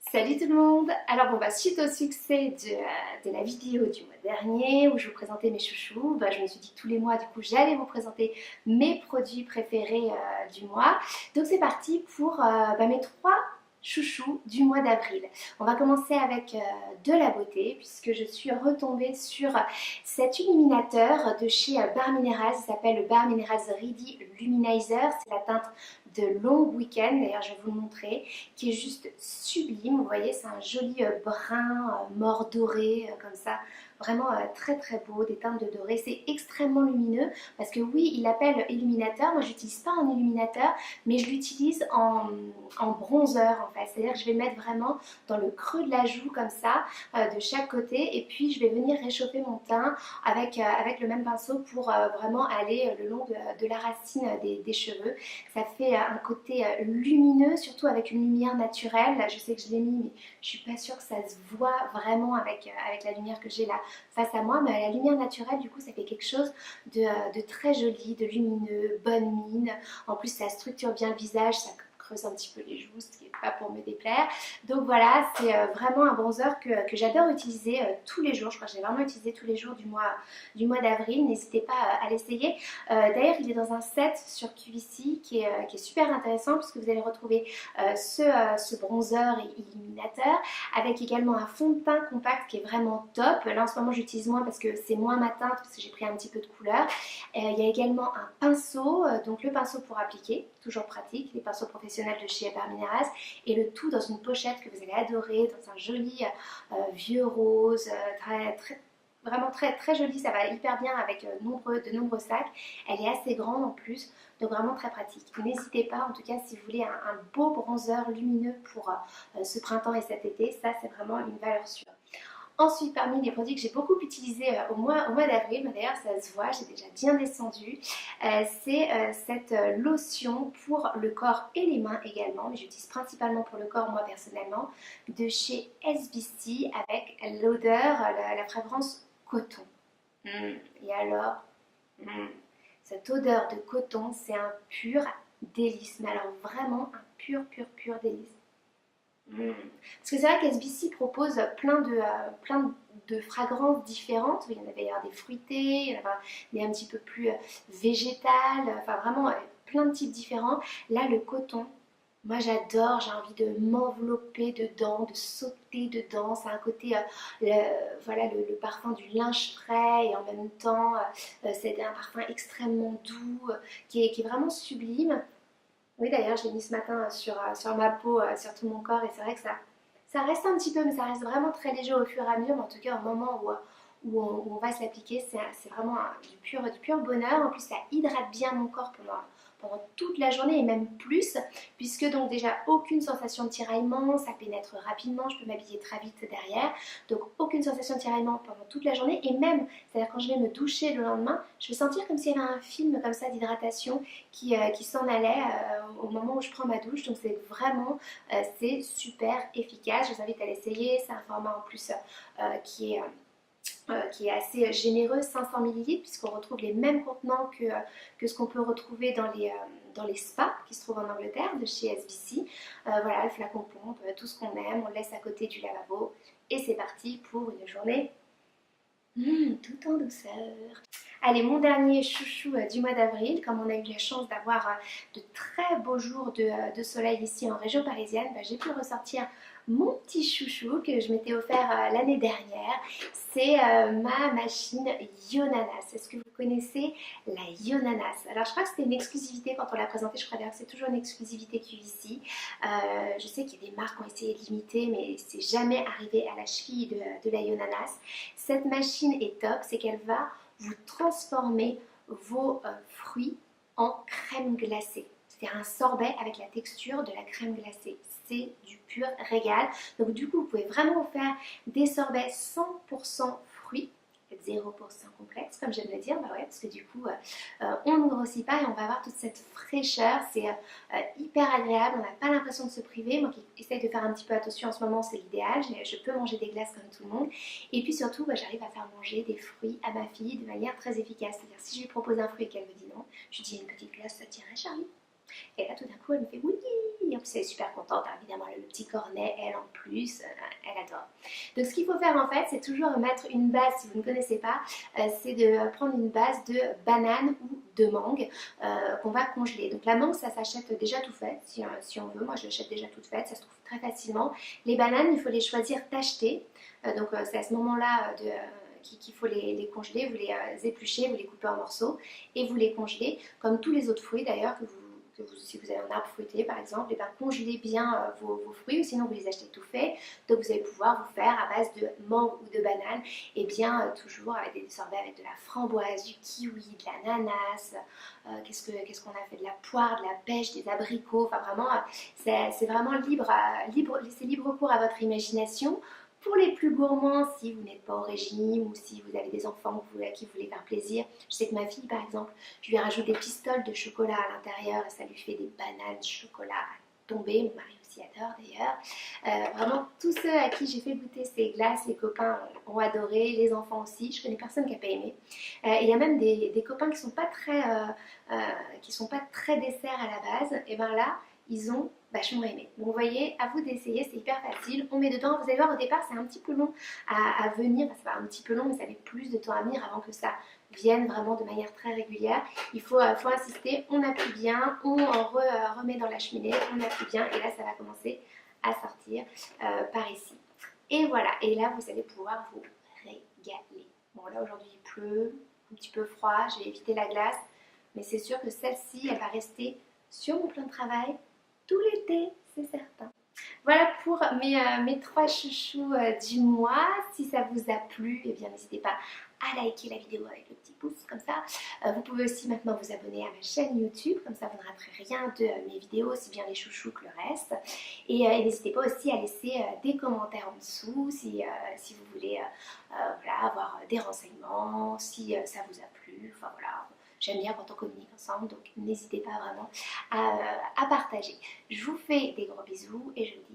Salut tout le monde! Alors bon suite au succès de la vidéo du mois dernier où je vous présentais mes chouchous, je me suis dit que tous les mois du coup j'allais vous présenter mes produits préférés du mois. Donc c'est parti pour mes trois chouchous du mois d'avril. On va commencer avec de la beauté puisque je suis retombée sur cet illuminateur de chez Bare Minerals. Il s'appelle le Bare Minerals Ready Luminizer. C'est la teinte de Long Weekend, d'ailleurs je vais vous le montrer, qui est juste sublime. Vous voyez, c'est un joli brun mort doré comme ça. Vraiment très très beau, des teintes de doré. C'est extrêmement lumineux parce que oui, il l'appelle illuminateur. Moi, je l'utilise pas en illuminateur, mais je l'utilise en bronzer en fait. C'est-à-dire que je vais le mettre vraiment dans le creux de la joue comme ça, de chaque côté. Et puis, je vais venir réchauffer mon teint avec le même pinceau pour vraiment aller le long de la racine des cheveux. Ça fait un côté lumineux, surtout avec une lumière naturelle. Là, je sais que je l'ai mis, mais je suis pas sûre que ça se voit vraiment avec la lumière que j'ai là face à moi. Mais à la lumière naturelle, du coup, ça fait quelque chose de très joli, de lumineux, bonne mine. En plus, ça structure bien le visage, ça creuse un petit peu les joues, ce qui n'est pas pour me déplaire. Donc voilà, c'est vraiment un bronzer que j'adore utiliser tous les jours. Je crois que j'ai vraiment utilisé tous les jours du mois d'avril. N'hésitez pas à l'essayer. D'ailleurs, il est dans un set sur QVC qui est super intéressant puisque vous allez retrouver ce bronzer et illuminateur avec également un fond de teint compact qui est vraiment top. Là, en ce moment, j'utilise moins parce que c'est moins ma teinte parce que j'ai pris un petit peu de couleur. Il y a également un pinceau, donc le pinceau pour appliquer, toujours pratique, les pinceaux professionnels de chez Bare Minerals, et le tout dans une pochette que vous allez adorer, dans un joli vieux rose, vraiment très très jolie, ça va hyper bien avec de nombreux sacs. Elle est assez grande en plus, donc vraiment très pratique. N'hésitez pas, en tout cas, si vous voulez un beau bronzer lumineux pour ce printemps et cet été, ça c'est vraiment une valeur sûre. Ensuite, parmi les produits que j'ai beaucoup utilisés au mois d'avril, mais d'ailleurs ça se voit, j'ai déjà bien descendu, c'est cette lotion pour le corps et les mains également, mais j'utilise principalement pour le corps moi personnellement, de chez SBC avec l'odeur, la fragrance coton. Et alors, mm, cette odeur de coton, c'est un pur délice, mais alors vraiment un pur délice. Parce que c'est vrai qu'SBC propose plein de fragrances différentes. Il y en avait des fruités, il y en avait des un petit peu plus végétales, enfin vraiment plein de types différents. Là, le coton, moi j'adore, j'ai envie de m'envelopper dedans, de sauter dedans. C'est un côté, voilà, le parfum du linge frais et en même temps, c'est un parfum extrêmement doux qui est vraiment sublime. Oui, d'ailleurs, je l'ai mis ce matin sur ma peau, sur tout mon corps, et c'est vrai que ça reste un petit peu, mais ça reste vraiment très léger au fur et à mesure. Mais en tout cas, au moment où on va se l'appliquer, c'est vraiment du pur bonheur. En plus, ça hydrate bien mon corps pendant toute la journée et même plus, puisque donc déjà aucune sensation de tiraillement, ça pénètre rapidement, je peux m'habiller très vite derrière, donc aucune sensation de tiraillement pendant toute la journée, et même, c'est-à-dire quand je vais me doucher le lendemain, je vais sentir comme s'il y avait un film comme ça d'hydratation qui s'en allait au moment où je prends ma douche. Donc c'est vraiment, c'est super efficace. Je vous invite à l'essayer. C'est un format en plus qui est assez généreux, 500 millilitres, puisqu'on retrouve les mêmes contenants que ce qu'on peut retrouver dans les spas qui se trouvent en Angleterre de chez SBC. Voilà, le flacon pompe, tout ce qu'on aime, on le laisse à côté du lavabo et c'est parti pour une journée tout en douceur. Allez, mon dernier chouchou du mois d'avril, comme on a eu la chance d'avoir de très beaux jours de soleil ici en région parisienne, j'ai pu ressortir mon petit chouchou que je m'étais offert l'année dernière. C'est ma machine Yonanas. Est-ce que vous connaissez la Yonanas? Alors je crois que c'était une exclusivité quand on l'a présentée, je crois d'ailleurs que c'est toujours une exclusivité QVC. Je sais qu'il y a des marques qui ont essayé de l'imiter, mais c'est jamais arrivé à la cheville de la Yonanas. Cette machine est top, c'est qu'elle va vous transformer vos fruits en crème glacée. C'est un sorbet avec la texture de la crème glacée. C'est du pur régal. Donc du coup, vous pouvez vraiment vous faire des sorbets 100% fruits, 0% complexe, comme j'aime le dire, bah ouais, parce que du coup, on ne grossit pas et on va avoir toute cette fraîcheur. C'est hyper agréable, on n'a pas l'impression de se priver. Moi qui essaye de faire un petit peu attention en ce moment, c'est l'idéal. Je peux manger des glaces comme tout le monde. Et puis surtout, j'arrive à faire manger des fruits à ma fille de manière très efficace. C'est-à-dire, si je lui propose un fruit et qu'elle me dit non, je lui dis une petite glace, ça tirait, Charlie? Et là, tout d'un coup, elle me fait oui. Et en plus elle est super contente, hein, évidemment le petit cornet, elle en plus, elle adore. Donc ce qu'il faut faire en fait, c'est toujours mettre une base, si vous ne connaissez pas, c'est de prendre une base de banane ou de mangue qu'on va congeler. Donc la mangue, ça s'achète déjà tout fait, si on veut. Moi, je l'achète déjà toute faite, ça se trouve très facilement. Les bananes, il faut les choisir tachetées. Donc c'est à ce moment-là qu'il faut les congeler. Vous les épluchez, vous les coupez en morceaux et vous les congelez, comme tous les autres fruits d'ailleurs si vous avez un arbre fruitier par exemple, et bien congelez bien vos fruits ou sinon vous les achetez tout faits. Donc vous allez pouvoir vous faire à base de mangue ou de banane et bien toujours avec des sorbets avec de la framboise, du kiwi, de l'ananas, qu'est-ce qu'on a fait, de la poire, de la pêche, des abricots, enfin vraiment c'est vraiment c'est libre cours à votre imagination. Pour les plus gourmands, si vous n'êtes pas au régime ou si vous avez des enfants à qui vous voulez faire plaisir, je sais que ma fille par exemple, je lui rajoute des pistoles de chocolat à l'intérieur et ça lui fait des bananes chocolat à tomber. Mon mari aussi adore d'ailleurs. Vraiment, tous ceux à qui j'ai fait goûter ces glaces, les copains ont adoré, les enfants aussi. Je connais personne qui n'a pas aimé. Il y a même des copains qui sont sont pas très desserts à la base. Et bien là, ils ont vachement aimé. Donc vous voyez, à vous d'essayer, c'est hyper facile. On met dedans, vous allez voir au départ c'est un petit peu long à venir, enfin, c'est pas un petit peu long mais ça met plus de temps à venir avant que ça vienne vraiment de manière très régulière. Il faut insister, on appuie bien, on remet dans la cheminée, on appuie bien et là ça va commencer à sortir par ici. Et voilà, et là vous allez pouvoir vous régaler. Bon là aujourd'hui il pleut, un petit peu froid, j'ai évité la glace, mais c'est sûr que celle-ci elle va rester sur mon plan de travail tout l'été, c'est certain. Voilà pour mes trois chouchous du mois. Si ça vous a plu, eh bien n'hésitez pas à liker la vidéo avec le petit pouce comme ça. Vous pouvez aussi maintenant vous abonner à ma chaîne YouTube, comme ça vous ne raterez rien de mes vidéos, aussi bien les chouchous que le reste. Et n'hésitez pas aussi à laisser des commentaires en dessous si vous voulez voilà, avoir des renseignements, si ça vous a plu, enfin voilà. J'aime bien quand on communique ensemble, donc n'hésitez pas vraiment à partager. Je vous fais des gros bisous et je vous dis